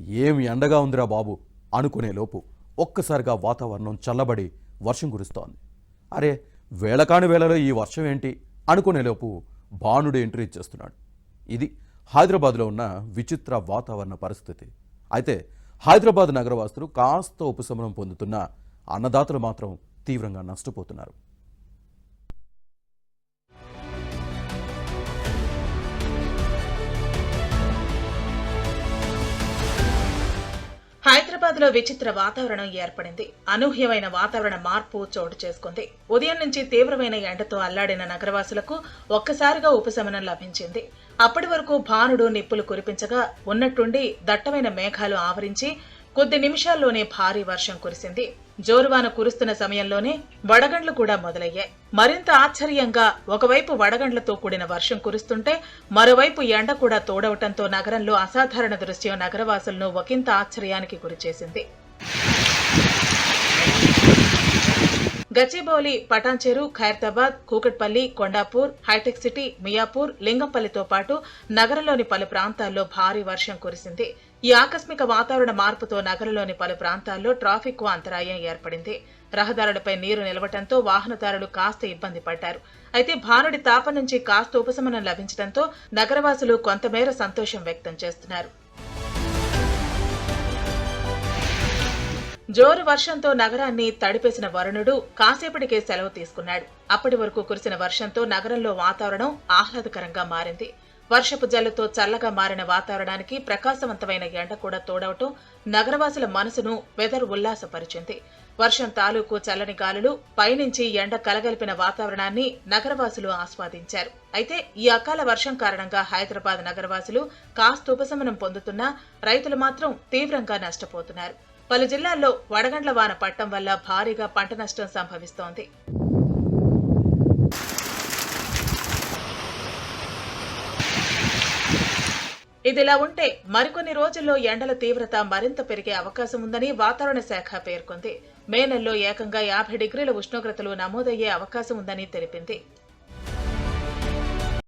ఏమి ఎండగా ఉందిరా బాబు అనుకునేలోపు ఒక్కసారిగా వాతావరణం చల్లబడి వర్షం కురుస్తోంది. అరే, వేళకాని వేళలో ఈ వర్షం ఏంటి అనుకునేలోపు భానుడు ఎంట్రీ ఇచ్చేస్తున్నాడు. ఇది హైదరాబాద్లో ఉన్న విచిత్ర వాతావరణ పరిస్థితి. అయితే హైదరాబాద్ నగరవాసులు కాస్త ఉపశమనం పొందుతున్న అన్నదాతలు మాత్రం తీవ్రంగా నష్టపోతున్నారు. హైదరాబాద్ లో విచిత్ర వాతావరణం ఏర్పడింది. అనూహ్యమైన వాతావరణ మార్పు చోటు చేసుకుంది. ఉదయం నుంచి తీవ్రమైన ఎండతో అల్లాడిన నగరవాసులకు ఒక్కసారిగా ఉపశమనం లభించింది. అప్పటి వరకు భానుడు నిప్పులు కురిపించగా ఉన్నట్టుండి దట్టమైన మేఘాలు ఆవరించి కొద్ది నిమిషాల్లోనే భారీ వర్షం కురిసింది. జోరువాన కురుస్తున్న సమయంలోనే వడగండ్లు కూడా మొదలయ్యాయి. మరింత ఆశ్చర్యంగా ఒకవైపు వడగండ్లతో కూడిన వర్షం కురుస్తుంటే మరోవైపు ఎండ కూడా తోడవటంతో నగరంలో అసాధారణ దృశ్యం నగరవాసులను ఒకంత ఆశ్చర్యానికి గురిచేసింది. గచ్చిబౌలి, పటాన్చెరు, ఖైరతాబాద్, కూకట్పల్లి, కొండాపూర్, హైటెక్ సిటీ, మియాపూర్, లింగంపల్లితో పాటు నగరంలోని పలు ప్రాంతాల్లో భారీ వర్షం కురిసింది. ఈ ఆకస్మిక వాతావరణ మార్పుతో నగరంలోని పలు ప్రాంతాల్లో ట్రాఫిక్ కు అంతరాయం ఏర్పడింది. రహదారులపై నీరు నిలవటంతో వాహనదారులు కాస్త ఇబ్బంది పడ్డారు. అయితే భానుడి తాపం నుంచి కాస్త ఉపశమనం లభించడంతో నగరవాసులు కొంతమేర సంతోషం వ్యక్తం చేస్తున్నారు. జోరు వర్షంతో నగరాన్ని తడిపేసిన వరుణుడు కాసేపటికే సెలవు తీసుకున్నాడు. అప్పటి వరకు కురిసిన వర్షంతో నగరంలో వాతావరణం ఆహ్లాదకరంగా మారింది. వర్షపు జల్లుతో చల్లగా మారిన వాతావరణానికి ప్రకాశవంతమైన ఎండ కూడా తోడవటం నగరవాసుల మనసును వెదర్ ఉల్లాసపరిచింది. వర్షం తాలూకు చల్లని గాలులు, పైనుంచి ఎండ కలగలిపిన వాతావరణాన్ని నగరవాసులు ఆస్వాదించారు. అయితే ఈ అకాల వర్షం కారణంగా హైదరాబాద్ నగరవాసులు కాస్త ఉపశమనం పొందుతున్నా రైతులు మాత్రం తీవ్రంగా నష్టపోతున్నారు. పలు జిల్లాల్లో వడగండ్ల వాన పడటం వల్ల భారీగా పంట నష్టం సంభవిస్తోంది. ఇదిలా ఉంటే మరికొన్ని రోజుల్లో ఎండల తీవ్రత మరింత పెరిగే అవకాశం ఉందని వాతావరణ శాఖ పేర్కొంది. మే నెలలో ఏకంగా 50 డిగ్రీల ఉష్ణోగ్రతలు నమోదయ్యే అవకాశం ఉందని తెలిపింది.